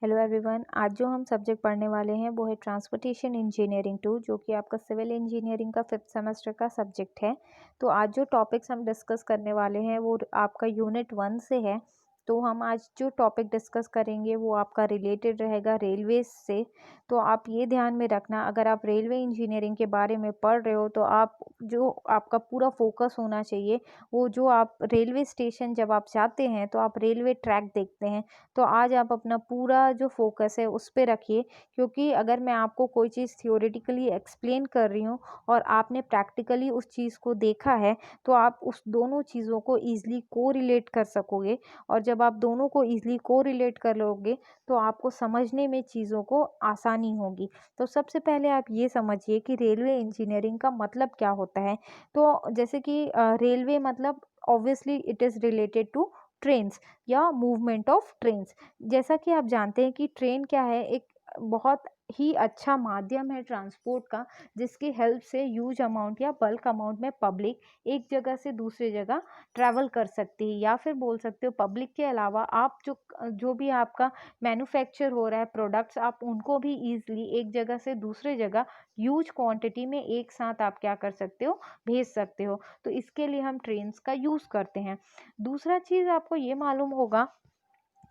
Hello everyone. आज जो हम सब्जेक्ट पढ़ने वाले हैं वो है ट्रांसपोर्टेशन इंजीनियरिंग 2, जो कि आपका सिविल इंजीनियरिंग का 5th सेमेस्टर का सब्जेक्ट है। तो आज जो टॉपिक्स हम डिस्कस करने वाले हैं वो आपका यूनिट 1 से है। तो हम आज जो टॉपिक डिस्कस करेंगे वो आपका रिलेटेड रहेगा रेलवे से। तो आप ये ध्यान में रखना, अगर आप रेलवे इंजीनियरिंग के बारे में पढ़ रहे हो तो आप जो आपका पूरा फोकस होना चाहिए वो जो आप रेलवे स्टेशन जब आप जाते हैं तो आप रेलवे ट्रैक देखते हैं। तो आज आप अपना पूरा जो फोकस है उस पे रखिए, क्योंकि अगर मैं आपको कोई चीज़ थियोरेटिकली एक्सप्लेन कर रही हूँ और आपने प्रैक्टिकली उस चीज़ को देखा है तो आप उस दोनों चीज़ों को ईज़िली कोरिलेट कर सकोगे। और जब आप दोनों को ईज़िली कोरिलेट कर लोगे तो आपको समझने में चीज़ों को आसानी होगी। तो सबसे पहले आप ये समझिए कि रेलवे इंजीनियरिंग का मतलब क्या होता है। तो जैसे कि रेलवे मतलब obviously it is related to trains या मूवमेंट ऑफ ट्रेन्स। जैसा कि आप जानते हैं कि ट्रेन क्या है, एक बहुत ही अच्छा माध्यम है ट्रांसपोर्ट का, जिसकी हेल्प से ह्यूज अमाउंट या बल्क अमाउंट में पब्लिक एक जगह से दूसरी जगह ट्रैवल कर सकती है। या फिर बोल सकते हो पब्लिक के अलावा आप जो जो भी आपका मैन्युफैक्चर हो रहा है प्रोडक्ट्स, आप उनको भी ईजिली एक जगह से दूसरे जगह ह्यूज क्वांटिटी में एक साथ आप क्या कर सकते हो, भेज सकते हो। तो इसके लिए हम ट्रेन्स का यूज़ करते हैं। दूसरा चीज़ आपको ये मालूम होगा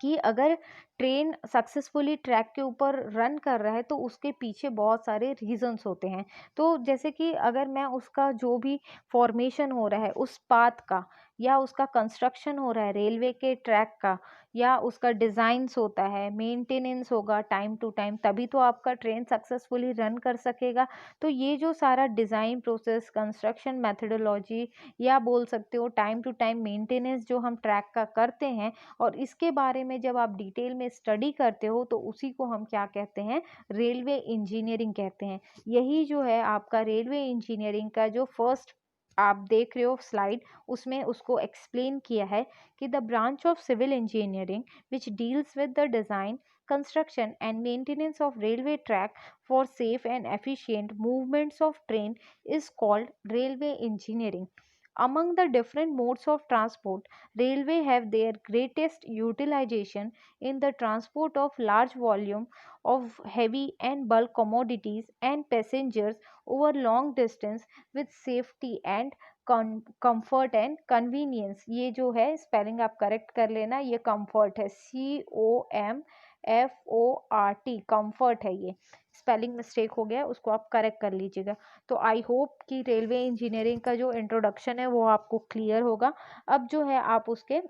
कि अगर ट्रेन सक्सेसफुली ट्रैक के ऊपर रन कर रहा है तो उसके पीछे बहुत सारे रीजंस होते हैं। तो जैसे कि अगर मैं उसका जो भी फॉर्मेशन हो रहा है उस पाथ का, या उसका कंस्ट्रक्शन हो रहा है रेलवे के ट्रैक का, या उसका डिज़ाइंस होता है, मेंटेनेंस होगा टाइम टू टाइम, तभी तो आपका ट्रेन सक्सेसफुली रन कर सकेगा। तो ये जो सारा डिज़ाइन प्रोसेस, कंस्ट्रक्शन मेथडोलॉजी, या बोल सकते हो टाइम टू टाइम मेंटेनेंस जो हम ट्रैक का करते हैं, और इसके बारे में जब आप डिटेल में स्टडी करते हो तो उसी को हम क्या कहते हैं, रेलवे इंजीनियरिंग कहते हैं। यही जो है आपका रेलवे इंजीनियरिंग का जो फर्स्ट आप देख रहे हो स्लाइड, उसमें उसको एक्सप्लेन किया है कि the branch of civil engineering which deals with the design, construction and maintenance of railway track for safe and efficient movements of train is called railway engineering. Among the different modes of transport, railway have their greatest utilization in the transport of large volume of heavy and bulk commodities and passengers over long distance with safety and comfort and convenience। ये जो है spelling आप correct कर लेना, ये comfort है, COMFORT, comfort है। ये स्पेलिंग मिस्टेक हो गया, उसको आप करेक्ट कर लीजिएगा। तो आई होप कि रेलवे इंजीनियरिंग का जो इंट्रोडक्शन है वो आपको क्लियर होगा। अब जो है आप उसके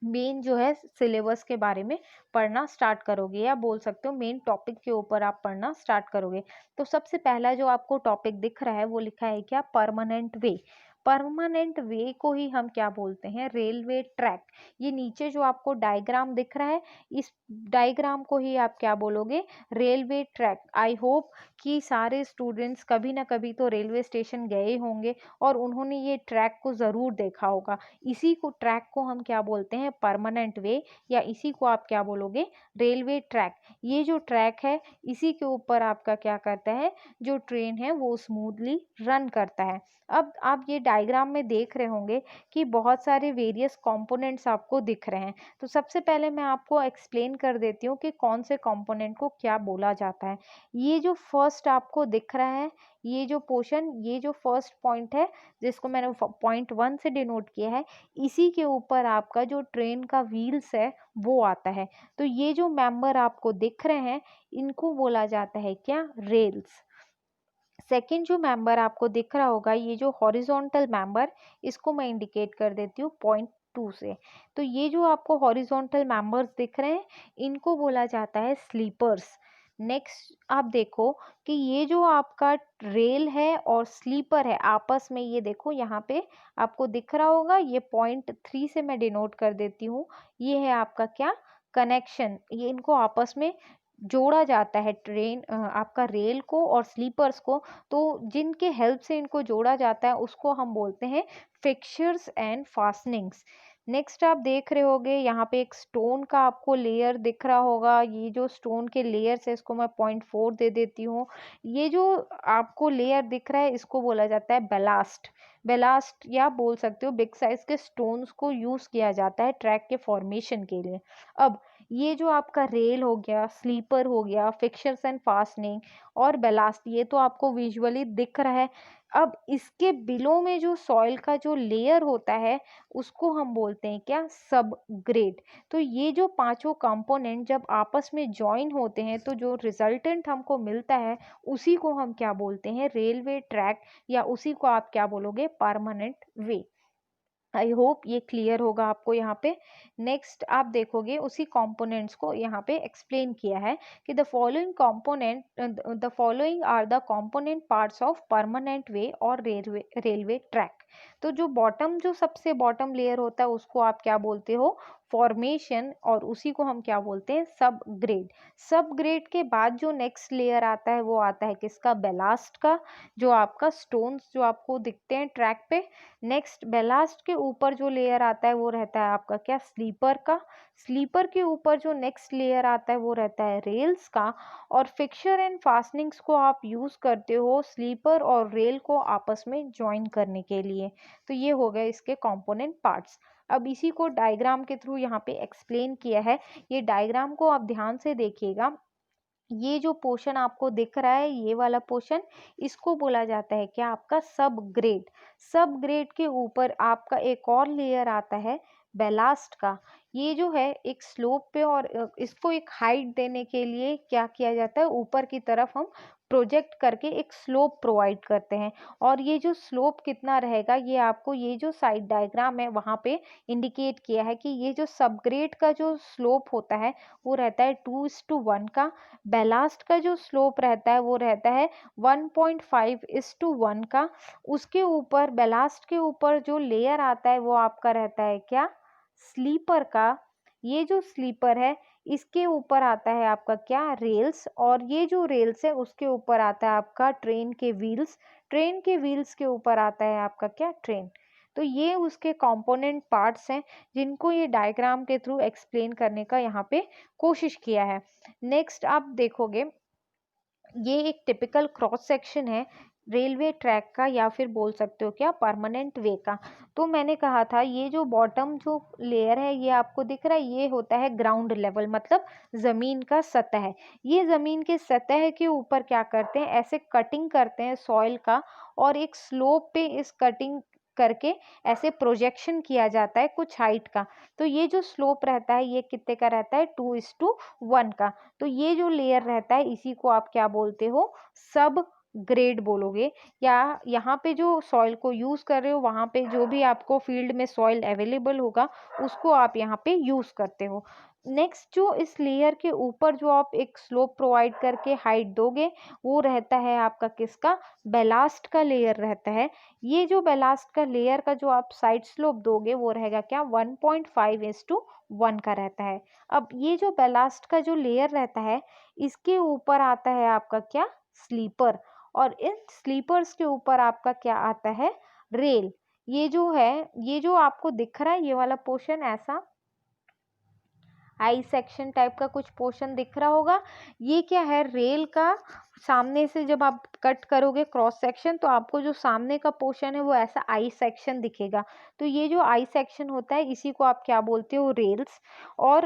मेन जो है सिलेबस के बारे में पढ़ना स्टार्ट करोगे, या बोल सकते हो मेन टॉपिक के ऊपर आप पढ़ना स्टार्ट करोगे। तो सबसे पहला जो आपको टॉपिक दिख रहा है वो लिखा है क्या, परमानेंट वे। परमानेंट वे को ही हम क्या बोलते हैं, रेलवे ट्रैक। ये नीचे जो आपको डायग्राम दिख रहा है, इस डायग्राम को ही आप क्या बोलोगे, रेलवे ट्रैक। आई होप कि सारे स्टूडेंट्स कभी ना कभी तो रेलवे स्टेशन गए होंगे और उन्होंने ये ट्रैक को ज़रूर देखा होगा। इसी को ट्रैक को हम क्या बोलते हैं, परमानेंट वे, या इसी को आप क्या बोलोगे, रेलवे ट्रैक। ये जो ट्रैक है इसी के ऊपर आपका क्या करता है, जो ट्रेन है वो स्मूथली रन करता है। अब आप ये डायग्राम में देख रहे होंगे कि बहुत सारे वेरियस कंपोनेंट्स आपको दिख रहे हैं। तो सबसे पहले मैं आपको एक्सप्लेन कर देती हूँ कि कौन से कंपोनेंट को क्या बोला जाता है। ये जो फर्स्ट आपको दिख रहा है, ये जो पोर्शन, ये जो फर्स्ट पॉइंट है जिसको मैंने पॉइंट 1 से डिनोट किया है, इसी के ऊपर आपका जो ट्रेन का व्हील्स है वो आता है। तो ये जो मेंबर आपको दिख रहे हैं इनको बोला जाता है क्या, रेल्स। सेकंड जो मेंबर आपको दिख रहा होगा, ये जो हॉरिजॉन्टल मेंबर, इसको मैं इंडिकेट कर देती हूँ पॉइंट 2 से। तो ये जो आपको हॉरिजॉन्टल मेंबर्स दिख रहे हैं इनको बोला जाता है स्लीपर्स। नेक्स्ट आप देखो कि ये जो आपका रेल है और स्लीपर है आपस में, ये देखो यहाँ पे आपको दिख रहा होगा, ये पॉइंट 3 से मैं डिनोट कर देती हूँ। ये है आपका क्या, कनेक्शन। ये इनको आपस में जोड़ा जाता है, ट्रेन आपका रेल को और स्लीपर्स को। तो जिनके हेल्प से इनको जोड़ा जाता है उसको हम बोलते हैं फिक्सचर्स एंड फास्टनिंग्स। नेक्स्ट आप देख रहे होगे यहाँ पे एक स्टोन का आपको लेयर दिख रहा होगा। ये जो स्टोन के लेयर्स है इसको मैं पॉइंट 4 दे देती हूँ। ये जो आपको लेयर दिख रहा है इसको बोला जाता है बेलास्ट। बेलास्ट या बोल सकते हो बिग साइज के स्टोन्स को यूज किया जाता है ट्रैक के फॉर्मेशन के लिए। अब ये जो आपका रेल हो गया, स्लीपर हो गया, फिक्सर्स एंड फास्टनिंग और बेलास्ट, ये तो आपको विजुअली दिख रहा है। अब इसके बिलो में जो सॉइल का जो लेयर होता है उसको हम बोलते हैं क्या, सब ग्रेड। तो ये जो पांचों कंपोनेंट जब आपस में ज्वाइन होते हैं तो जो रिजल्टेंट हमको मिलता है उसी को हम क्या बोलते हैं, रेलवे ट्रैक, या उसी को आप क्या बोलोगे, परमानेंट वे। आई होप ये क्लियर होगा आपको यहाँ पे। नेक्स्ट आप देखोगे उसी कंपोनेंट्स को यहाँ पे एक्सप्लेन किया है कि the following are the component parts of permanent way और रेलवे ट्रैक। तो जो बॉटम, जो सबसे बॉटम लेयर होता है उसको आप क्या बोलते हो, फॉर्मेशन, और उसी को हम क्या बोलते हैं, सब ग्रेड। सब ग्रेड के बाद जो नेक्स्ट लेयर आता है वो आता है किसका, बेलास्ट का, जो आपका स्टोन्स जो आपको दिखते हैं ट्रैक पे। नेक्स्ट बेलास्ट के ऊपर जो लेयर आता है वो रहता है आपका क्या, स्लीपर का। स्लीपर के ऊपर जो नेक्स्ट लेयर आता है वो रहता है रेल्स का। और फिक्सर एंड फास्टनिंग्स को आप यूज करते हो स्लीपर और रेल को आपस में ज्वाइन करने के लिए। तो ये हो गए इसके कंपोनेंट पार्ट्स। अब इसी को डायग्राम के थ्रू यहाँ पे एक्सप्लेन किया है। ये डायग्राम को आप ध्यान से देखिएगा। ये जो पोर्शन आपको दिख रहा है, ये वाला पोर्शन, इसको बोला जाता है क्या, आपका सब ग्रेड। सब ग्रेड के ऊपर आपका एक और लेयर आता है बेलास्ट का। ये जो है एक स्लोप पे, और इसको एक हाइट देने के लिए क्या किया जाता है, ऊपर की तरफ हम प्रोजेक्ट करके एक स्लोप प्रोवाइड करते हैं। और ये जो स्लोप कितना रहेगा, ये आपको ये जो साइड डायग्राम है वहाँ पे इंडिकेट किया है कि ये जो सब ग्रेड का जो स्लोप होता है वो रहता है 2:1 का। बेलास्ट का जो स्लोप रहता है वो रहता है 1.5:1 का। उसके ऊपर, बेलास्ट के ऊपर जो लेयर आता है वो आपका रहता है क्या, स्लीपर का। ये जो स्लीपर है इसके ऊपर आता है आपका क्या, रेल्स। और ये जो रेल्स है उसके ऊपर आता है आपका ट्रेन के व्हील्स। ट्रेन के व्हील्स के ऊपर आता है आपका क्या, ट्रेन। तो ये उसके कंपोनेंट पार्ट्स हैं जिनको ये डायग्राम के थ्रू एक्सप्लेन करने का यहाँ पे कोशिश किया है। नेक्स्ट आप देखोगे, ये एक टिपिकल क्रॉस सेक्शन है रेलवे ट्रैक का, या फिर बोल सकते हो क्या, परमानेंट वे का। तो मैंने कहा था ये जो बॉटम जो लेयर है ये आपको दिख रहा है, ये होता है ग्राउंड लेवल, मतलब जमीन का सतह। ये जमीन के सतह के ऊपर क्या करते हैं, ऐसे कटिंग करते हैं सॉइल का, और एक स्लोप पे इस कटिंग करके ऐसे प्रोजेक्शन किया जाता है कुछ हाइट का। तो ये जो स्लोप रहता है ये कितने का रहता है, 2:1 का। तो ये जो लेयर रहता है इसी को आप क्या बोलते हो, सब ग्रेड बोलोगे। या यहाँ पे जो सॉइल को यूज कर रहे हो वहां पे जो भी आपको फील्ड में सॉइल अवेलेबल होगा उसको आप यहाँ पे यूज करते हो। नेक्स्ट जो इस लेयर के ऊपर जो आप एक स्लोप प्रोवाइड करके हाइट दोगे वो रहता है आपका किसका, बेलास्ट का लेयर रहता है। ये जो बेलास्ट का लेयर का जो आप साइड स्लोप दोगे वो रहेगा क्या, 1.5:1 का रहता है। अब ये जो बेलास्ट का जो लेयर रहता है इसके ऊपर आता है आपका क्या, स्लीपर। और इन स्लीपर्स के ऊपर आपका क्या आता है, रेल। ये जो है, ये जो आपको दिख रहा है ये वाला पोर्शन, ऐसा आई सेक्शन टाइप का कुछ पोर्शन दिख रहा होगा, ये क्या है, रेल का। सामने से जब आप कट करोगे क्रॉस सेक्शन तो आपको जो सामने का पोर्शन है वो ऐसा आई सेक्शन दिखेगा। तो ये जो आई सेक्शन होता है इसी को आप क्या बोलते हो, रेल्स। और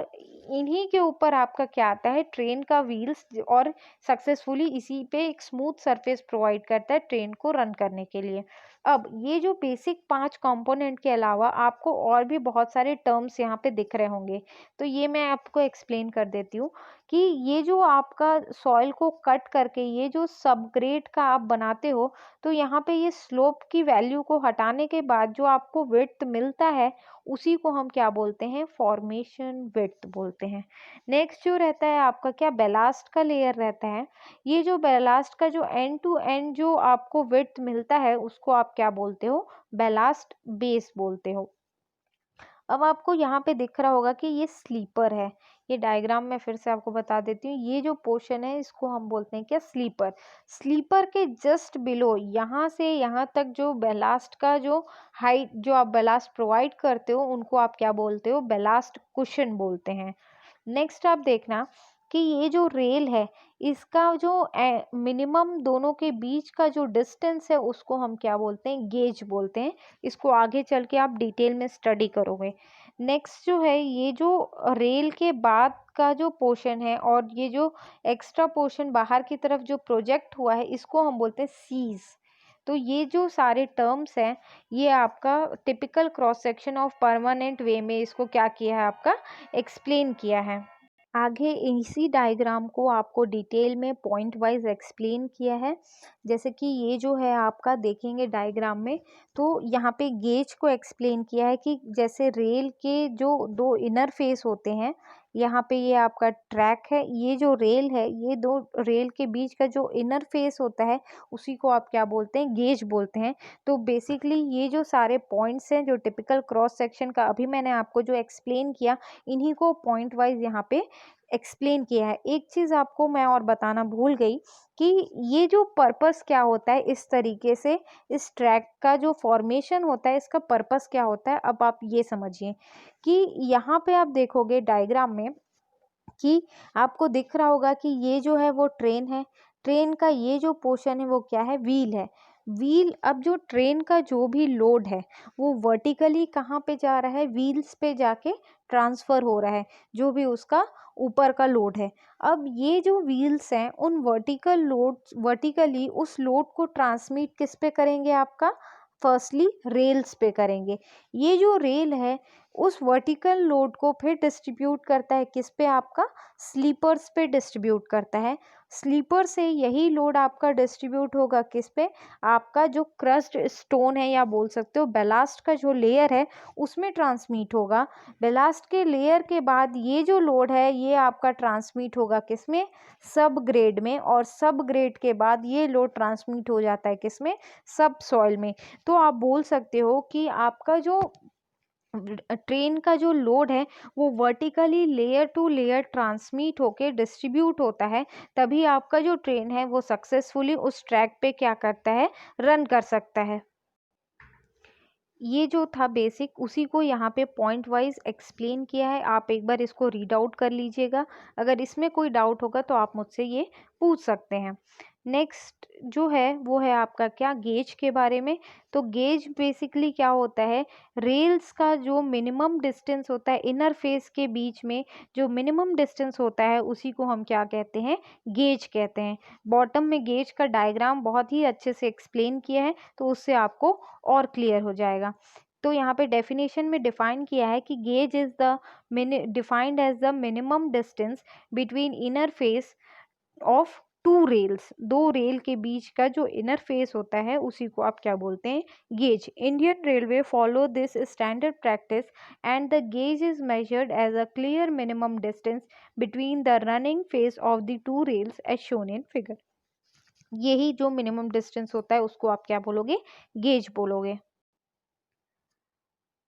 इन्हीं के ऊपर आपका क्या आता है, ट्रेन का व्हील्स, और सक्सेसफुली इसी पे एक स्मूथ सरफेस प्रोवाइड करता है ट्रेन को रन करने के लिए। अब ये जो बेसिक 5 कंपोनेंट के अलावा आपको और भी बहुत सारे टर्म्स यहाँ पे दिख रहे होंगे, तो ये मैं आपको एक्सप्लेन कर देती हूँ कि ये जो आपका सॉइल को कट करके ये जो सब ग्रेड का आप बनाते हो, तो यहाँ पे ये स्लोप की वैल्यू को हटाने के बाद जो आपको विड्थ मिलता है उसी को हम क्या बोलते हैं, फॉर्मेशन विड्थ बोलते हैं। नेक्स्ट जो रहता है आपका क्या, बेलास्ट का लेयर रहता है। ये जो बेलास्ट का जो एंड टू एंड जो आपको विड्थ मिलता है उसको आप क्या बोलते हो, बेलास्ट बेस बोलते हो। अब आपको यहाँ पे दिख रहा होगा कि ये स्लीपर है। ये डायग्राम में फिर से आपको बता देती हूँ, ये जो पोर्शन है इसको हम बोलते हैं क्या, स्लीपर। स्लीपर के जस्ट बिलो यहाँ से यहाँ तक जो बेलास्ट का जो हाइट जो आप बेलास्ट प्रोवाइड करते हो उनको आप क्या बोलते हो, बेलास्ट कुशन बोलते हैं। नेक्स्ट आप देखना कि ये जो रेल है इसका जो मिनिमम दोनों के बीच का जो डिस्टेंस है उसको हम क्या बोलते हैं, गेज बोलते हैं। इसको आगे चल के आप डिटेल में स्टडी करोगे। नेक्स्ट जो है, ये जो रेल के बाद का जो पोर्शन है और ये जो एक्स्ट्रा पोर्शन बाहर की तरफ जो प्रोजेक्ट हुआ है, इसको हम बोलते हैं सीज। तो ये जो सारे टर्म्स हैं, ये आपका typical cross section of permanent way में इसको क्या किया है, आपका एक्सप्लेन किया है। आगे इसी डायग्राम को आपको डिटेल में पॉइंट वाइज एक्सप्लेन किया है। जैसे कि ये जो है आपका देखेंगे डायग्राम में, तो यहाँ पे गेज को एक्सप्लेन किया है कि जैसे रेल के जो दो इनर फेस होते हैं, यहाँ पे ये आपका ट्रैक है, ये जो रेल है, ये दो रेल के बीच का जो इनर फेस होता है, उसी को आप क्या बोलते हैं, गेज बोलते हैं। तो बेसिकली ये जो सारे पॉइंट्स हैं जो टिपिकल क्रॉस सेक्शन का अभी मैंने आपको जो एक्सप्लेन किया, इन्हीं को पॉइंट वाइज यहाँ पे एक्सप्लेन किया है। एक चीज़ आपको मैं और बताना भूल गई कि ये जो पर्पस क्या होता है, इस तरीके से इस ट्रैक का जो फॉर्मेशन होता है, इसका पर्पस क्या होता है, अब आप ये समझिए कि यहाँ पे आप देखोगे डायग्राम में कि आपको दिख रहा होगा कि ये जो है वो ट्रेन है। ट्रेन का ये जो पोर्शन है वो क्या है, व्हील है। व्हील, अब जो ट्रेन का जो भी लोड है वो वर्टिकली कहाँ पे जा रहा है, व्हील्स पे जाके ट्रांसफ़र हो रहा है, जो भी उसका ऊपर का लोड है। अब ये जो व्हील्स हैं, उन वर्टिकली उस लोड को ट्रांसमिट किस पे करेंगे, आपका फर्स्टली रेल्स पे करेंगे। ये जो रेल है उस वर्टिकल लोड को फिर डिस्ट्रीब्यूट करता है किस पे, आपका स्लीपर्स पे डिस्ट्रीब्यूट करता है। स्लीपर से यही लोड आपका डिस्ट्रीब्यूट होगा किस पे, आपका जो क्रस्ट स्टोन है या बोल सकते हो बेलास्ट का जो लेयर है, उसमें ट्रांसमिट होगा। बेलास्ट के लेयर के बाद ये जो लोड है ये आपका ट्रांसमिट होगा किस में, सब ग्रेड में, और सब ग्रेड के बाद ये लोड ट्रांसमिट हो जाता है किस में, सब सॉइल में। तो आप बोल सकते हो कि आपका जो ट्रेन का जो लोड है वो vertically layer to layer transmit होके डिस्ट्रीब्यूट होता है, तभी आपका जो ट्रेन है वो सक्सेसफुली उस ट्रैक पे क्या करता है, रन कर सकता है। ये जो था बेसिक, उसी को यहाँ पे पॉइंट वाइज एक्सप्लेन किया है। आप एक बार इसको रीड आउट कर लीजिएगा। अगर इसमें कोई डाउट होगा तो आप मुझसे ये पूछ सकते हैं। नेक्स्ट जो है वो है आपका क्या, गेज के बारे में। तो गेज बेसिकली क्या होता है, रेल्स का जो मिनिमम डिस्टेंस होता है इनर फेस के बीच में, जो मिनिमम डिस्टेंस होता है उसी को हम क्या कहते हैं, गेज कहते हैं। बॉटम में गेज का डायग्राम बहुत ही अच्छे से एक्सप्लेन किया है, तो उससे आपको और क्लियर हो जाएगा। तो यहाँ पे डेफिनेशन में डिफाइन किया है कि gauge is the defined as the minimum distance between inner face of two rails. दो रेल के बीच का जो इनर फेस होता है उसी को आप क्या बोलते हैं, gauge. Indian railway follow this standard practice and the gauge is measured as a clear minimum distance between the running face of the two rails as shown in figure. यही जो मिनिमम डिस्टेंस होता है उसको आप क्या बोलोगे, gauge बोलोगे।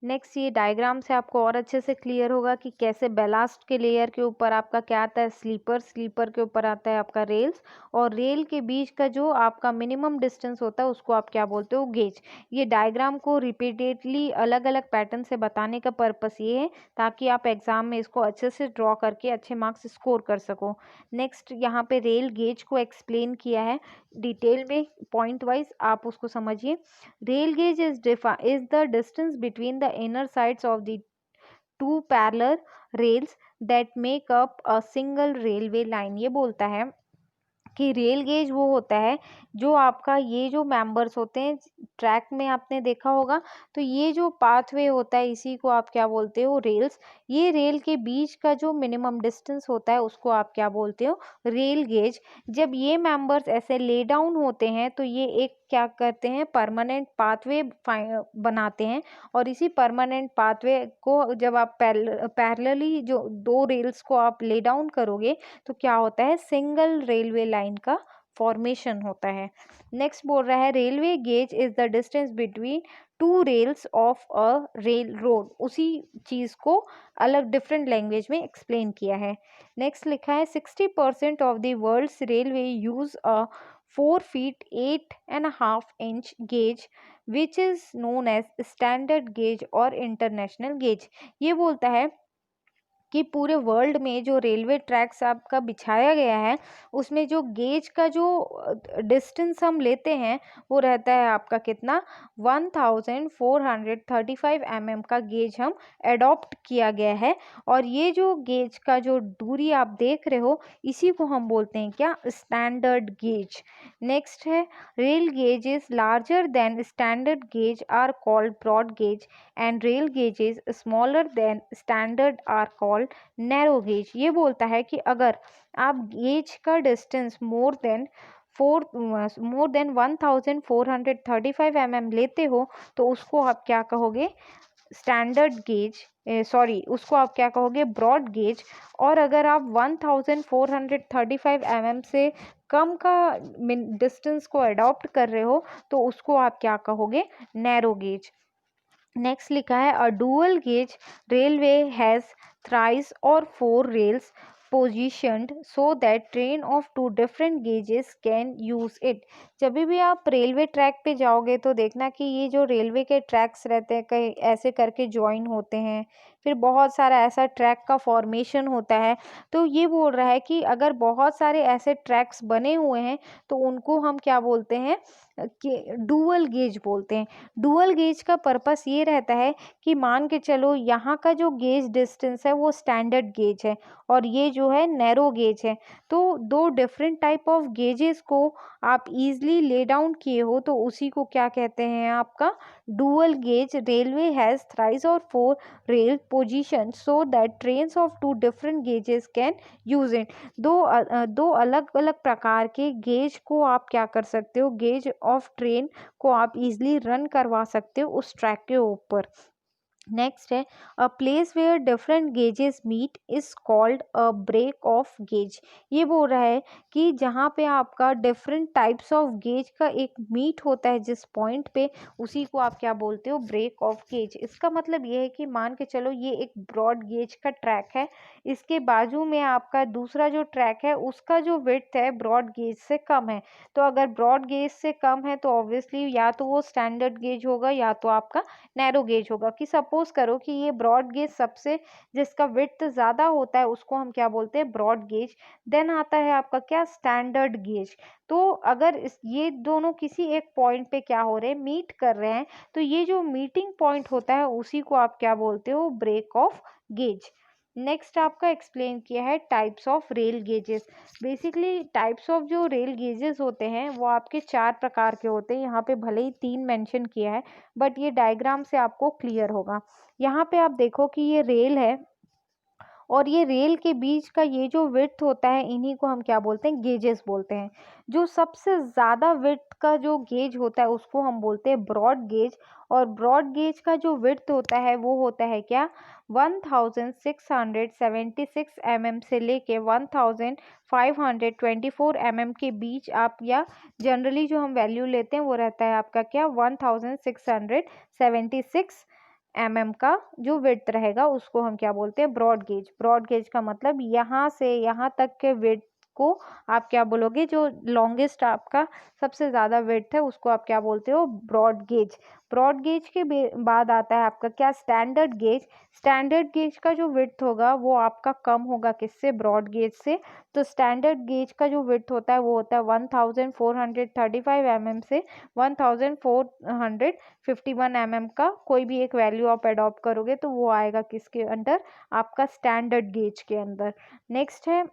Next ये डायग्राम से आपको और अच्छे से क्लियर होगा कि कैसे बेलास्ट के लेयर के ऊपर आपका क्या आता है, स्लीपर, स्लीपर के ऊपर आता है आपका रेल्स, और रेल के बीच का जो आपका मिनिमम डिस्टेंस होता है उसको आप क्या बोलते हो, गेज। ये डायग्राम को रिपीटेडली अलग अलग पैटर्न से बताने का पर्पस ये है ताकि आप एग्जाम में इसको अच्छे से ड्रॉ करके अच्छे मार्क्स स्कोर कर सको। नेक्स्ट यहाँ पे रेल गेज को एक्सप्लेन किया है डिटेल में, पॉइंट वाइज आप उसको समझिए। Rail gauge is the distance between the inner sides of the two parallel rails that make up a single railway line। ये बोलता है कि रेल गेज वो होता है जो आपका ये जो मेंबर्स होते हैं ट्रैक में, आपने देखा होगा, तो ये जो पाथवे होता है इसी को आप क्या बोलते हो, रेल्स। ये रेल के बीच का जो मिनिमम डिस्टेंस होता है उसको आप क्या बोलते हो, रेल गेज। जब ये मेंबर्स ऐसे ले डाउन होते हैं तो ये एक क्या करते हैं, परमानेंट पाथवे बनाते हैं, और इसी परमानेंट पाथवे को जब आप पैरेलली जो दो रेल्स को आप ले डाउन करोगे तो क्या होता है, सिंगल रेलवे लाइन का फॉर्मेशन होता है। नेक्स्ट बोल रहा है railway gauge is the distance between two rails of a rail road. उसी चीज को अलग डिफरेंट लैंग्वेज में एक्सप्लेन किया है। नेक्स्ट लिखा है 60% of the world's railway use a 4 feet 8.5 inch gauge which is known as standard gauge और इंटरनेशनल गेज। ये बोलता है कि पूरे वर्ल्ड में जो रेलवे ट्रैक्स आपका बिछाया गया है उसमें जो गेज का जो डिस्टेंस हम लेते हैं वो रहता है आपका कितना 1435 mm का गेज हम एडॉप्ट किया गया है। और ये जो गेज का जो दूरी आप देख रहे हो इसी को हम बोलते हैं क्या, स्टैंडर्ड गेज। नेक्स्ट है rail gauges larger than standard gauge are called broad gauge and rail gauges smaller than standard are called narrow gauge. ये बोलता है कि अगर आप गेज का डिस्टेंस मोर देन 1435 mm लेते हो तो उसको आप क्या कहोगे, स्टैंडर्ड गेज, सॉरी उसको आप क्या कहोगे, ब्रॉड गेज। और अगर आप 1435 mm से कम का डिस्टेंस को अडॉप्ट कर रहे हो तो उसको आप क्या कहोगे, नैरो गेज। नेक्स्ट लिखा है a dual gauge railway has thrice or 4 rails positioned so that train of 2 different gauges can use it। जब भी आप रेलवे ट्रैक पे जाओगे तो देखना कि ये जो रेलवे के ट्रैक्स रहते हैं कई ऐसे करके ज्वाइन होते हैं, फिर बहुत सारा ऐसा ट्रैक का फॉर्मेशन होता है। तो ये बोल रहा है कि अगर बहुत सारे ऐसे ट्रैक्स बने हुए हैं तो उनको हम क्या बोलते हैं कि डुअल गेज बोलते हैं। डुअल गेज का पर्पस ये रहता है कि मान के चलो यहाँ का जो गेज डिस्टेंस है वो स्टैंडर्ड गेज है और ये जो है नैरो गेज है, तो दो डिफरेंट टाइप ऑफ गेजेस को आप इजीली ले डाउन किए हो तो उसी को क्या कहते हैं, आपका dual gauge. Railway has thrice or 4 rail position so that trains of 2 different gauges can use it. दो अलग अलग प्रकार के गेज को आप क्या कर सकते हो, गेज ऑफ ट्रेन को आप इजीली रन करवा सकते हो उस ट्रैक के ऊपर। नेक्स्ट है a place where different gauges meet is called a break of gauge. ये बोल रहा है कि जहाँ पे आपका डिफरेंट टाइप्स ऑफ गेज का एक मीट होता है जिस पॉइंट पे, उसी को आप क्या बोलते हो, ब्रेक ऑफ गेज। इसका मतलब ये है कि मान के चलो ये एक ब्रॉड गेज का ट्रैक है, इसके बाजू में आपका दूसरा जो ट्रैक है उसका जो विड्थ है ब्रॉड गेज से कम है। तो अगर ब्रॉड गेज से कम है तो ऑब्वियसली या तो वो स्टैंडर्ड गेज होगा या तो आपका नैरो गेज होगा। कि सपोज करो कि ये ब्रॉड गेज सबसे जिसका विड्थ ज़्यादा होता है उसको हम क्या बोलते हैं, ब्रॉड गेज। देन आता है आपका क्या, स्टैंडर्ड गेज। तो अगर ये दोनों किसी एक पॉइंट पे क्या हो रहे हैं, मीट कर रहे हैं, तो ये जो मीटिंग पॉइंट होता है उसी को आप क्या बोलते हो, ब्रेक ऑफ गेज। नेक्स्ट आपका एक्सप्लेन किया है types of rail gauges. Basically types of जो रेल गेजेस होते हैं वो आपके 4 प्रकार के होते हैं। यहाँ पे भले ही 3 मेंशन किया है बट ये डायग्राम से आपको क्लियर होगा। यहाँ पे आप देखो कि ये रेल है और ये रेल के बीच का ये जो विड्थ होता है इन्हीं को हम क्या बोलते हैं, गेजेस बोलते हैं। जो सबसे ज़्यादा विड्थ का जो गेज होता है उसको हम बोलते हैं ब्रॉड गेज। और ब्रॉड गेज का जो विड्थ होता है वो होता है क्या, 1676 mm से लेके 1524 mm के बीच आप, या जनरली जो हम वैल्यू लेते हैं वो रहता है आपका क्या, 1676 mm का जो विड्थ रहेगा उसको हम क्या बोलते हैं, ब्रॉड गेज। ब्रॉड गेज का मतलब यहाँ से यहाँ तक के विड्थ को आप क्या बोलोगे, जो लॉन्गेस्ट आपका सबसे ज़्यादा विड्थ है उसको आप क्या बोलते हो, ब्रॉड गेज। ब्रॉड गेज के बाद आता है आपका क्या, स्टैंडर्ड गेज। स्टैंडर्ड गेज का जो विड्थ होगा वो आपका कम होगा किससे, ब्रॉड गेज से। तो स्टैंडर्ड गेज का जो विड्थ होता है वो होता है 1435 mm से 1451 mm का। कोई भी एक वैल्यू आप अडॉप्ट करोगे तो वो आएगा किसके अंडर, आपका स्टैंडर्ड गेज के अंदर। नेक्स्ट है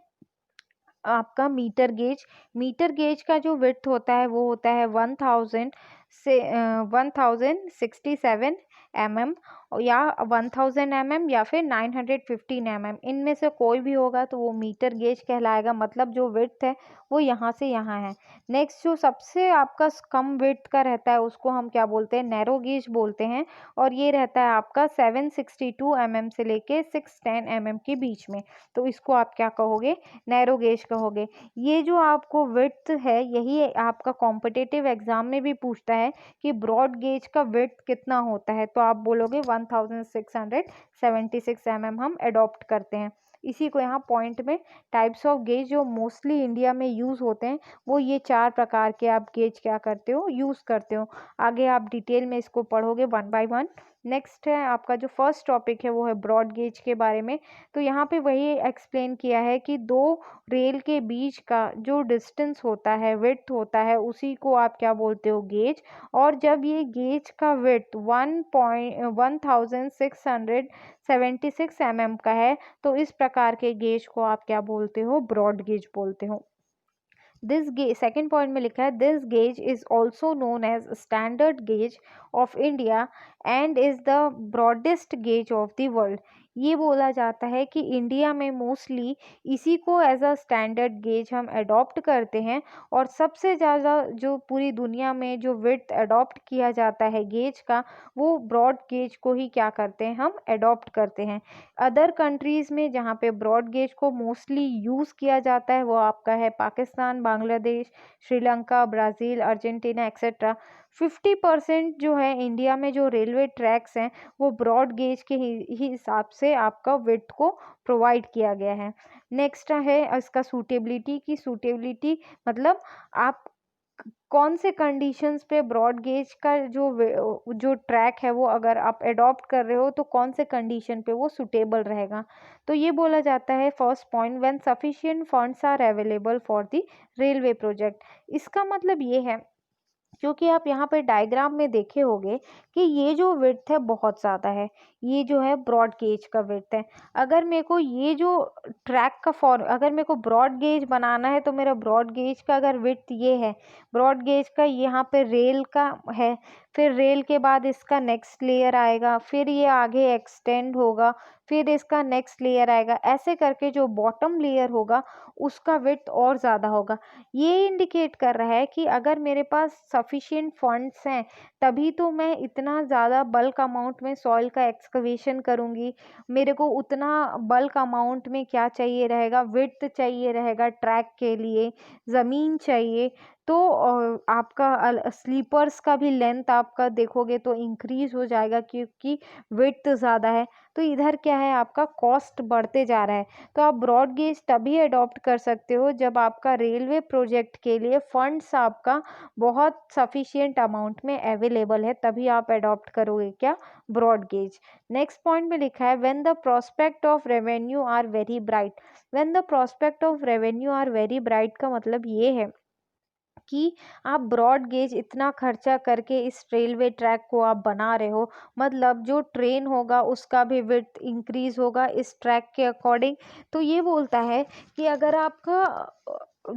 आपका मीटर गेज। मीटर गेज का जो विड्थ होता है वो होता है 1067 mm या 1000 mm या फिर 915 mm, इनमें से कोई भी होगा तो वो मीटर गेज कहलाएगा। मतलब जो विड्थ है वो यहाँ से यहाँ है। नेक्स्ट जो सबसे आपका कम विड्थ का रहता है उसको हम क्या बोलते हैं, नैरो गेज बोलते हैं। और ये रहता है आपका 762 mm से लेके 610 mm के बीच में। तो इसको आप क्या कहोगे, नैरो गेज कहोगे। ये जो आपको विड्थ है यही आपका कॉम्पिटिटिव एग्जाम में भी पूछता है कि ब्रॉड गेज का विड्थ कितना होता है, तो आप बोलोगे 1676 mm हम अडॉप्ट करते हैं। इसी को यहाँ पॉइंट में टाइप्स ऑफ गेज जो मोस्टली इंडिया में यूज़ होते हैं वो ये 4 प्रकार के आप गेज क्या करते हो, यूज़ करते हो। आगे आप डिटेल में इसको पढ़ोगे वन बाय वन। नेक्स्ट है आपका जो फर्स्ट टॉपिक है वो है ब्रॉड गेज के बारे में। तो यहाँ पे वही एक्सप्लेन किया है कि दो रेल के बीच का जो डिस्टेंस होता है, विड्थ होता है, उसी को आप क्या बोलते हो, गेज। और जब ये गेज का विड्थ 1676 mm का है तो इस प्रकार के गेज को आप क्या बोलते हो, ब्रॉड गेज बोलते हो। दिस गेज, सेकेंड पॉइंट में लिखा है, this gauge is also known as standard gauge of India and is the broadest gauge of the world. ये बोला जाता है कि इंडिया में मोस्टली इसी को एज अ स्टैंडर्ड गेज हम अडॉप्ट करते हैं और सबसे ज़्यादा जो पूरी दुनिया में जो विड्थ अडॉप्ट किया जाता है गेज का, वो ब्रॉड गेज को ही क्या करते हैं, हम अडॉप्ट करते हैं। अदर कंट्रीज़ में जहाँ पे ब्रॉड गेज को मोस्टली यूज़ किया जाता है वो आपका है Pakistan, Bangladesh, Sri Lanka, Brazil, Argentina etcetera. 50% जो है इंडिया में जो रेलवे ट्रैक्स हैं वो ब्रॉड गेज के ही हिसाब से आपका विड्थ को प्रोवाइड किया गया है। नेक्स्ट है इसका सूटेबिलिटी की, सूटेबिलिटी मतलब आप कौन से कंडीशंस पे ब्रॉड गेज का जो ट्रैक है वो अगर आप अडॉप्ट कर रहे हो तो कौन से कंडीशन पे वो सुटेबल रहेगा। तो ये बोला जाता है first point, when sufficient funds are available for the railway project. इसका मतलब ये है, क्योंकि आप यहाँ पे डायग्राम में देखे होंगे कि ये जो विड्थ है बहुत ज़्यादा है, ये जो है ब्रॉड गेज का विड्थ है। अगर मेरे को ये जो ट्रैक का अगर मेरे को ब्रॉड गेज बनाना है तो मेरा ब्रॉड गेज का अगर विड्थ ये है, ब्रॉड गेज का यहाँ पे रेल का है, फिर रेल के बाद इसका नेक्स्ट लेयर आएगा, फिर ये आगे एक्सटेंड होगा, फिर इसका नेक्स्ट लेयर आएगा, ऐसे करके जो बॉटम लेयर होगा उसका विड्थ और ज़्यादा होगा। ये इंडिकेट कर रहा है कि अगर मेरे पास सफिशिएंट फंड्स हैं तभी तो मैं इतना ज़्यादा बल्क अमाउंट में सॉइल का एक्सकवेशन करूँगी। मेरे को उतना बल्क अमाउंट में क्या चाहिए रहेगा, विड्थ चाहिए रहेगा ट्रैक के लिए, ज़मीन चाहिए। तो आपका स्लीपर्स का भी लेंथ आपका देखोगे तो इंक्रीज़ हो जाएगा क्योंकि विड्थ ज़्यादा है। तो इधर क्या है, आपका कॉस्ट बढ़ते जा रहा है। तो आप ब्रॉड गेज तभी अडॉप्ट कर सकते हो जब आपका रेलवे प्रोजेक्ट के लिए फंड्स आपका बहुत सफिशिएंट अमाउंट में अवेलेबल है, तभी आप अडॉप्ट करोगे क्या, ब्रॉड गेज। नेक्स्ट पॉइंट में लिखा है, when the prospect of revenue are very bright. When the prospect of revenue are very bright का मतलब ये है कि आप ब्रॉड गेज इतना खर्चा करके इस रेलवे ट्रैक को आप बना रहे हो, मतलब जो ट्रेन होगा उसका भी विड्थ इंक्रीज होगा इस ट्रैक के अकॉर्डिंग। तो ये बोलता है कि अगर आपका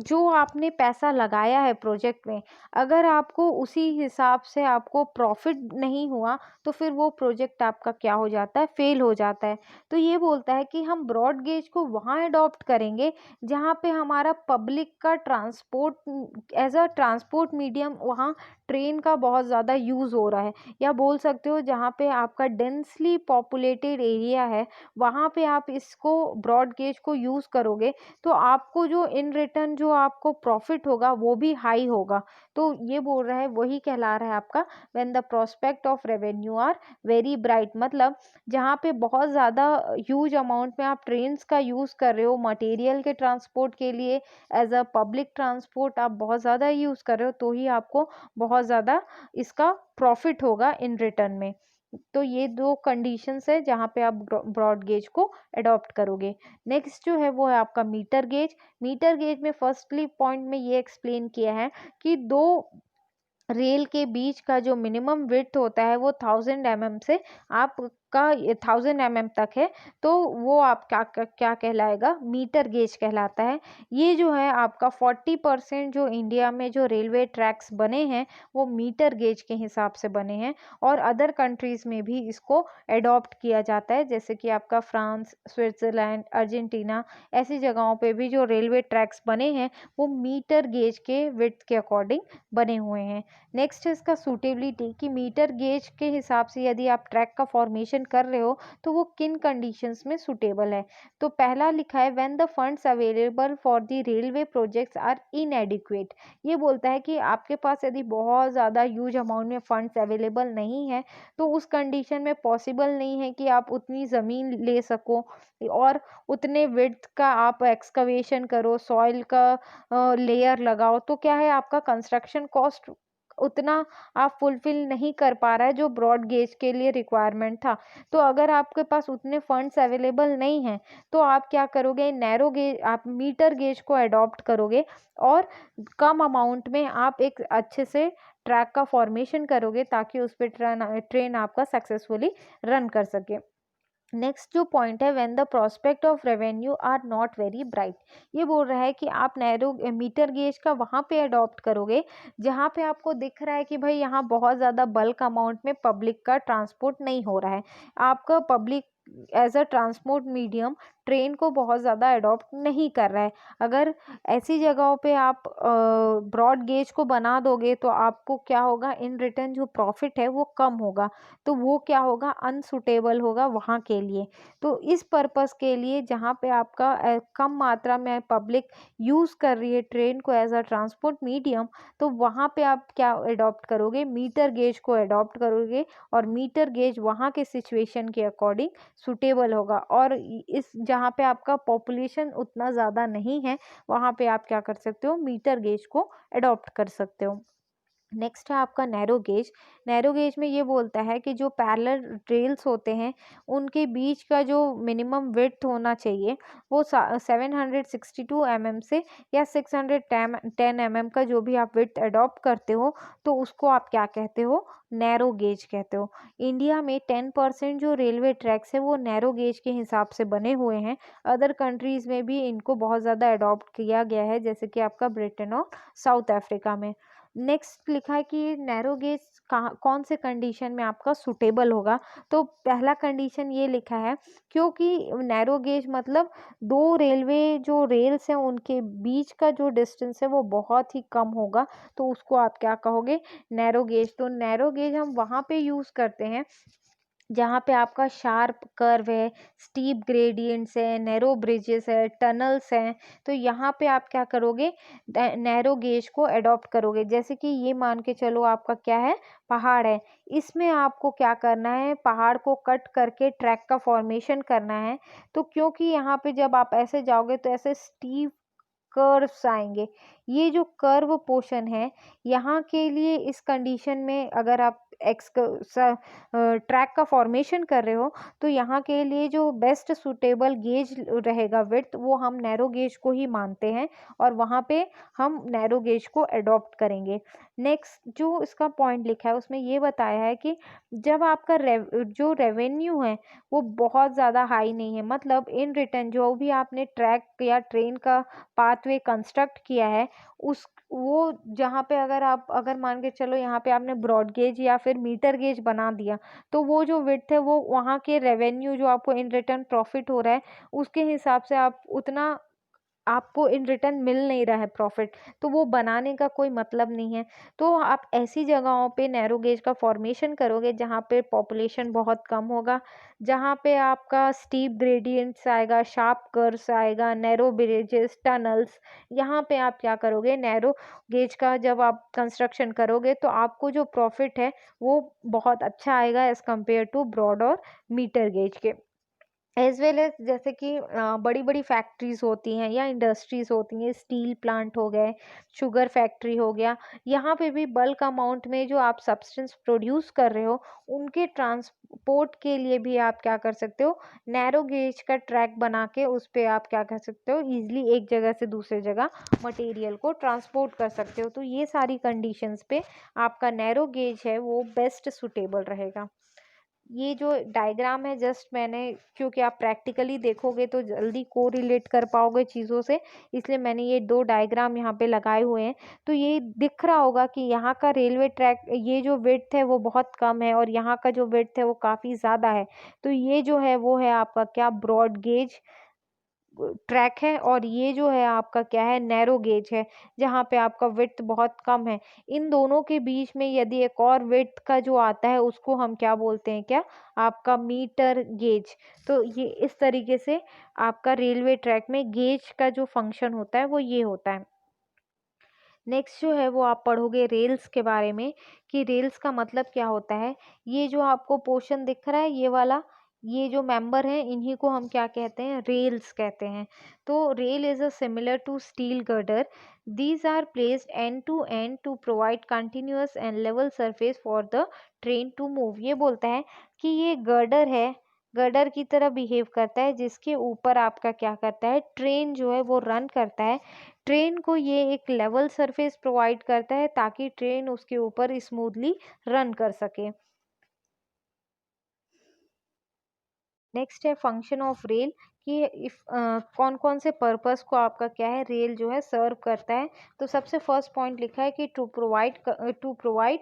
जो आपने पैसा लगाया है प्रोजेक्ट में, अगर आपको उसी हिसाब से आपको प्रॉफिट नहीं हुआ तो फिर वो प्रोजेक्ट आपका क्या हो जाता है, फेल हो जाता है। तो ये बोलता है कि हम ब्रॉड गेज को वहाँ अडॉप्ट करेंगे जहाँ पे हमारा पब्लिक का transport as a transport medium, वहाँ ट्रेन का बहुत ज़्यादा यूज़ हो रहा है, या बोल सकते हो जहाँ पे आपका डेंसली पॉपुलेटेड एरिया है वहाँ पे आप इसको ब्रॉड गेज को यूज़ करोगे तो आपको जो इन रिटर्न जो आपको प्रॉफिट होगा वो भी हाई होगा। तो ये बोल रहा है, वही कहला रहा है आपका when the prospect of revenue are very bright, मतलब जहाँ पे बहुत ज़्यादा ह्यूज अमाउंट में आप ट्रेन्स का यूज़ कर रहे हो मटेरियल के ट्रांसपोर्ट के लिए, एज अ पब्लिक ट्रांसपोर्ट आप बहुत ज़्यादा यूज़ कर रहे हो तो ही आपको बहुत ज़्यादा इसका प्रॉफिट होगा इन रिटर्न में। तो ये दो कंडीशंस है जहाँ पे आप ब्रॉड गेज को अडॉप्ट करोगे। नेक्स्ट जो है वो है आपका मीटर गेज। मीटर गेज में फर्स्टली पॉइंट में ये एक्सप्लेन किया है कि दो रेल के बीच का जो मिनिमम विड्थ होता है वो 1000 mm से आपका 1000 mm तक है, तो वो आप क्या कहलाएगा, मीटर गेज कहलाता है। ये जो है आपका 40% जो इंडिया में जो रेलवे ट्रैक्स बने हैं वो मीटर गेज के हिसाब से बने हैं, और अदर कंट्रीज़ में भी इसको अडॉप्ट किया जाता है, जैसे कि आपका फ्रांस, स्विट्ज़रलैंड, अर्जेंटीना, ऐसी जगहों पे भी जो रेलवे ट्रैक्स बने हैं वो मीटर गेज के विड्थ के अकॉर्डिंग बने हुए हैं। नेक्स्ट है इसका सूटेबिलिटी, कि मीटर गेज के हिसाब से यदि आप ट्रैक का फॉर्मेशन ट्रांसपोर्टेशन कर रहे हो तो वो किन कंडीशंस में सुटेबल है। तो पहला लिखा है when the funds available for the railway projects are inadequate. ये बोलता है कि आपके पास यदि बहुत ज़्यादा ह्यूज अमाउंट में फंड्स अवेलेबल नहीं है तो उस कंडीशन में पॉसिबल नहीं है कि आप उतनी ज़मीन ले सको और उतने विड्थ का आप एक्सकवेशन करो, सॉइल का लेयर लगाओ, तो क्या है आपका कंस्ट्रक्शन कॉस्ट उतना आप फुलफिल नहीं कर पा रहा है जो ब्रॉड गेज के लिए रिक्वायरमेंट था। तो अगर आपके पास उतने फंड्स अवेलेबल नहीं हैं तो आप क्या करोगे, नैरो गेज आप मीटर गेज को अडॉप्ट करोगे और कम अमाउंट में आप एक अच्छे से ट्रैक का फॉर्मेशन करोगे ताकि उस पे ट्रेन आपका सक्सेसफुली रन कर सके। नेक्स्ट जो पॉइंट है when the prospect of revenue are not very bright. ये बोल रहा है कि आप नैरो मीटर गेज का वहाँ पे अडॉप्ट करोगे जहाँ पे आपको दिख रहा है कि भाई यहाँ बहुत ज़्यादा बल्क अमाउंट में पब्लिक का ट्रांसपोर्ट नहीं हो रहा है। आपका public as a transport medium train को बहुत ज़्यादा अडॉप्ट नहीं कर रहा है। अगर ऐसी जगहों पे आप ब्रॉड गेज को बना दोगे तो आपको क्या होगा, इन रिटर्न जो प्रॉफिट है वो कम होगा, तो वो क्या होगा, अनसुटेबल होगा वहाँ के लिए। तो इस पर्पस के लिए जहाँ पे आपका कम मात्रा में पब्लिक यूज़ कर रही है ट्रेन को एज अ ट्रांसपोर्ट मीडियम, तो वहाँ पे आप क्या अडॉप्ट करोगे, मीटर गेज को अडॉप्ट करोगे और मीटर गेज वहाँ के सिचुएशन के अकॉर्डिंग सुटेबल होगा। और इस जहाँ पे आपका पॉपुलेशन उतना ज़्यादा नहीं है वहाँ पे आप क्या कर सकते हो, मीटर गेज को अडॉप्ट कर सकते हो। नेक्स्ट है आपका नैरो गेज। नैरो गेज में ये बोलता है कि जो पैरेलल रेल्स होते हैं उनके बीच का जो मिनिमम विड्थ होना चाहिए वो 762 mm से या 610 mm का जो भी आप विड्थ अडॉप्ट करते हो तो उसको आप क्या कहते हो, नैरो गेज कहते हो। इंडिया में 10% जो रेलवे ट्रैक्स है वो नैरो गेज के हिसाब से बने हुए हैं। अदर कंट्रीज़ में भी इनको बहुत ज़्यादा अडॉप्ट किया गया है जैसे कि आपका ब्रिटेन और साउथ अफ्रीका में। नेक्स्ट लिखा है कि नैरो गेज कहाँ कौन से कंडीशन में आपका सुटेबल होगा। तो पहला कंडीशन ये लिखा है क्योंकि नैरो गेज मतलब दो रेलवे जो रेल्स हैं उनके बीच का जो डिस्टेंस है वो बहुत ही कम होगा, तो उसको आप क्या कहोगे, नैरो गेज। तो नैरो गेज हम वहाँ पे यूज़ करते हैं जहाँ पे आपका शार्प कर्व है, स्टीप ग्रेडियंट्स है, नैरो ब्रिजेस है, टनल्स हैं, तो यहाँ पे आप क्या करोगे, नैरो गेज को अडॉप्ट करोगे। जैसे कि ये मान के चलो आपका क्या है, पहाड़ है, इसमें आपको क्या करना है, पहाड़ को कट करके ट्रैक का फॉर्मेशन करना है। तो क्योंकि यहाँ पे जब आप ऐसे जाओगे तो ऐसे स्टीप कर्व्स आएंगे, ये जो कर्व पोर्शन है यहाँ के लिए इस कंडीशन में अगर आप ट्रैक का फॉर्मेशन कर रहे हो तो यहाँ के लिए जो बेस्ट सुटेबल गेज रहेगा विड्थ वो हम नैरो गेज को ही मानते हैं और वहाँ पे हम नैरो गेज को अडॉप्ट करेंगे। नेक्स्ट जो इसका पॉइंट लिखा है उसमें ये बताया है कि जब आपका जो रेवेन्यू है वो बहुत ज़्यादा हाई नहीं है, मतलब इन रिटर्न जो भी आपने ट्रैक या ट्रेन का पाथवे कंस्ट्रक्ट किया है उस वो जहाँ पे अगर मान के चलो यहाँ पे आपने ब्रॉड गेज या फिर मीटर गेज बना दिया तो वो जो विड्थ है वो वहाँ के रेवेन्यू जो आपको इन रिटर्न प्रॉफिट हो रहा है उसके हिसाब से आप उतना आपको इन रिटर्न मिल नहीं रहा है प्रॉफिट, तो वो बनाने का कोई मतलब नहीं है। तो आप ऐसी जगहों पे नैरो गेज का फॉर्मेशन करोगे जहाँ पे पॉपुलेशन बहुत कम होगा, जहाँ पे आपका स्टीप ग्रेडियंट्स आएगा, शार्प कर्व्स आएगा, नैरो ब्रिजेस, टनल्स, यहाँ पे आप क्या करोगे, नैरो गेज का जब आप कंस्ट्रक्शन करोगे तो आपको जो प्रॉफिट है वो बहुत अच्छा आएगा एज़ कम्पेयर टू ब्रॉड और मीटर गेज के। एज वेल एज जैसे कि बड़ी बड़ी फैक्ट्रीज होती हैं या इंडस्ट्रीज होती हैं, स्टील प्लांट हो गए, शुगर फैक्ट्री हो गया, यहाँ पे भी बल्क अमाउंट में जो आप सब्सटेंस प्रोड्यूस कर रहे हो उनके ट्रांसपोर्ट के लिए भी आप क्या कर सकते हो, नैरो गेज का ट्रैक बना के उस पर आप क्या कर सकते हो, ईजिली एक जगह से दूसरे जगह मटेरियल को ट्रांसपोर्ट कर सकते हो। तो ये सारी कंडीशंस पे आपका नैरो गेज है वो बेस्ट सुटेबल रहेगा। ये जो डायग्राम है जस्ट मैंने, क्योंकि आप प्रैक्टिकली देखोगे तो जल्दी को रिलेट कर पाओगे चीज़ों से, इसलिए मैंने ये दो डायग्राम यहाँ पे लगाए हुए हैं। तो ये दिख रहा होगा कि यहाँ का रेलवे ट्रैक ये जो विड्थ है वो बहुत कम है और यहाँ का जो विड्थ है वो काफ़ी ज़्यादा है। तो ये जो है वो है आपका क्या, ब्रॉड गेज ट्रैक है और ये जो है आपका क्या है, नैरो गेज है, जहाँ पे आपका विड्थ बहुत कम है। इन दोनों के बीच में यदि एक और विड्थ का जो आता है उसको हम क्या बोलते हैं, क्या, आपका मीटर गेज। तो ये इस तरीके से आपका रेलवे ट्रैक में गेज का जो फंक्शन होता है वो ये होता है। नेक्स्ट जो है वो आप पढ़ोगे रेल्स के बारे में, कि रेल्स का मतलब क्या होता है। ये जो आपको पोर्शन दिख रहा है ये वाला, ये जो मेंबर है इन्हीं को हम क्या कहते हैं, रेल्स कहते हैं। तो rail is a similar to steel girder, these are placed and to provide continuous and level surface for the train to move. ये बोलता है कि ये गर्डर है, गर्डर की तरह बिहेव करता है, जिसके ऊपर आपका क्या करता है, ट्रेन जो है वो रन करता है। ट्रेन को ये एक लेवल सरफेस प्रोवाइड करता है ताकि ट्रेन उसके ऊपर स्मूथली रन कर सके। नेक्स्ट है फंक्शन ऑफ रेल, कि इफ कौन कौन से पर्पस को आपका क्या है, रेल जो है सर्व करता है। तो सबसे फर्स्ट पॉइंट लिखा है कि to provide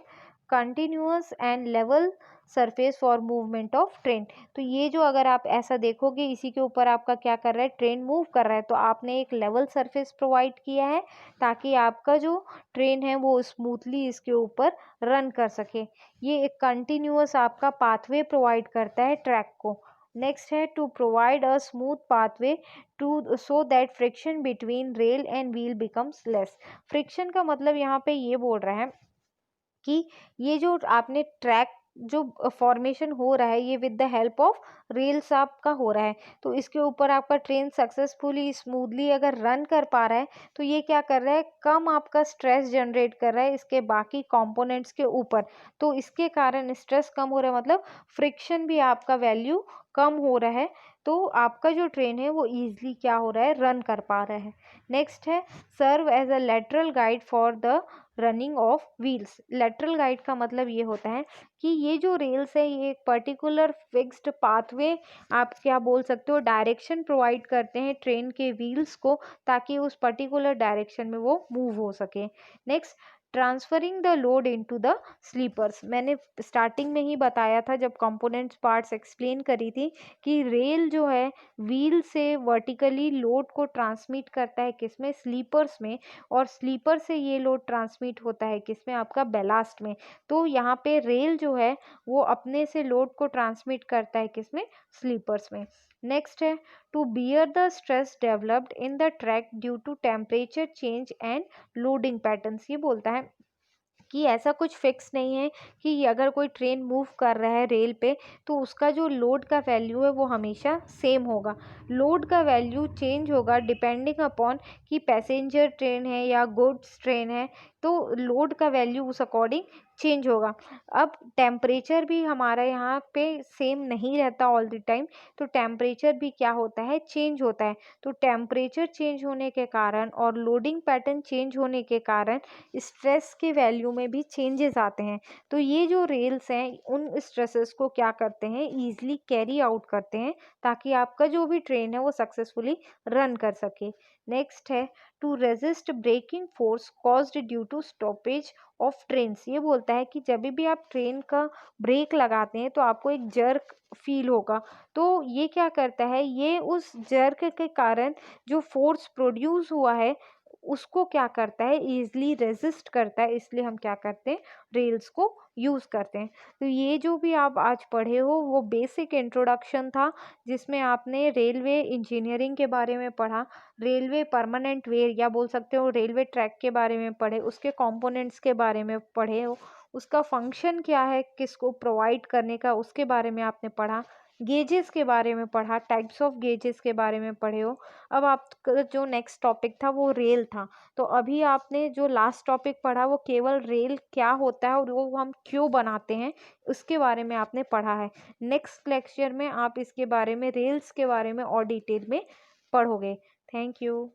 continuous and level surface for movement of train. तो ये जो अगर आप ऐसा देखोगे, इसी के ऊपर आपका क्या कर रहा है, ट्रेन मूव कर रहा है, तो आपने एक लेवल सरफेस प्रोवाइड किया है ताकि आपका जो ट्रेन है वो स्मूथली इसके ऊपर रन कर सके। ये एक कंटिन्यूअस आपका पाथवे प्रोवाइड करता है ट्रैक को। नेक्स्ट है to provide a smooth pathway to so that friction between rail and wheel becomes less. Friction का मतलब यहाँ पे ये बोल रहा है कि ये जो आपने ट्रैक जो फॉर्मेशन हो रहा है ये with the help of rails आपका हो रहा है, तो इसके ऊपर आपका ट्रेन सक्सेसफुली स्मूथली अगर रन कर पा रहा है तो ये क्या कर रहा है, कम आपका स्ट्रेस जनरेट कर रहा है इसके बाकी कंपोनेंट्स के ऊपर। तो इसके कारण स्ट्रेस कम हो रहा है, मतलब फ्रिक्शन भी आपका वैल्यू कम हो रहा है, तो आपका जो ट्रेन है वो ईजिली क्या हो रहा है, रन कर पा रहा है। नेक्स्ट है serve as a lateral guide for the running of wheels. Lateral guide का मतलब ये होता है कि ये जो रेल्स है ये एक पर्टिकुलर फिक्स्ड पाथवे, आप क्या बोल सकते हो, डायरेक्शन प्रोवाइड करते हैं ट्रेन के व्हील्स को, ताकि उस पर्टिकुलर डायरेक्शन में वो मूव हो सके। Next, transferring the load into the sleepers. मैंने स्टार्टिंग में ही बताया था जब कंपोनेंट्स पार्ट्स एक्सप्लेन करी थी कि रेल जो है व्हील से वर्टिकली लोड को ट्रांसमिट करता है किसमें, स्लीपर्स में, और स्लीपर से ये लोड ट्रांसमिट होता है किसमें, आपका बेलास्ट में। तो यहाँ पे रेल जो है वो अपने से लोड को ट्रांसमिट करता है किसमें, स्लीपर्स में। नेक्स्ट है to bear the stress developed in the track due to temperature change and loading patterns. ये बोलता है कि ऐसा कुछ फिक्स नहीं है कि अगर कोई ट्रेन मूव कर रहा है रेल पे तो उसका जो लोड का वैल्यू है वो हमेशा सेम होगा। लोड का वैल्यू चेंज होगा डिपेंडिंग अपॉन कि पैसेंजर ट्रेन है या गुड्स ट्रेन है, तो लोड का वैल्यू उस अकॉर्डिंग चेंज होगा। अब टेम्परेचर भी हमारा यहाँ पे सेम नहीं रहता ऑल द टाइम, तो टेम्परेचर भी क्या होता है, चेंज होता है। तो टेम्परेचर चेंज होने के कारण और लोडिंग पैटर्न चेंज होने के कारण स्ट्रेस के वैल्यू में भी चेंजेस आते हैं। तो ये जो रेल्स हैं उन स्ट्रेसेस को क्या करते हैं, ईजिली कैरी आउट करते हैं, ताकि आपका जो भी ट्रेन है वो सक्सेसफुली रन कर सके। नेक्स्ट है to resist breaking force caused due to stoppage of trains. ये बोलता है कि जब भी आप ट्रेन का ब्रेक लगाते हैं तो आपको एक जर्क फील होगा। तो ये क्या करता है, ये उस जर्क के कारण जो फोर्स प्रोड्यूस हुआ है उसको क्या करता है, ईजिली रेजिस्ट करता है, इसलिए हम क्या करते हैं, रेल्स को यूज़ करते हैं। तो ये जो भी आप आज पढ़े हो वो बेसिक इंट्रोडक्शन था, जिसमें आपने रेलवे इंजीनियरिंग के बारे में पढ़ा, रेलवे परमानेंट वे या बोल सकते हो रेलवे ट्रैक के बारे में पढ़े, उसके कंपोनेंट्स के बारे में पढ़े हो, उसका फंक्शन क्या है किसको प्रोवाइड करने का उसके बारे में आपने पढ़ा, गेजेस के बारे में पढ़ा, टाइप्स ऑफ गेजेस के बारे में पढ़े हो। अब आपका जो नेक्स्ट टॉपिक था वो रेल था, तो अभी आपने जो लास्ट टॉपिक पढ़ा वो केवल रेल क्या होता है और वो हम क्यों बनाते हैं उसके बारे में आपने पढ़ा है। नेक्स्ट लेक्चर में आप इसके बारे में, रेल्स के बारे में और डिटेल में पढ़ोगे। Thank you.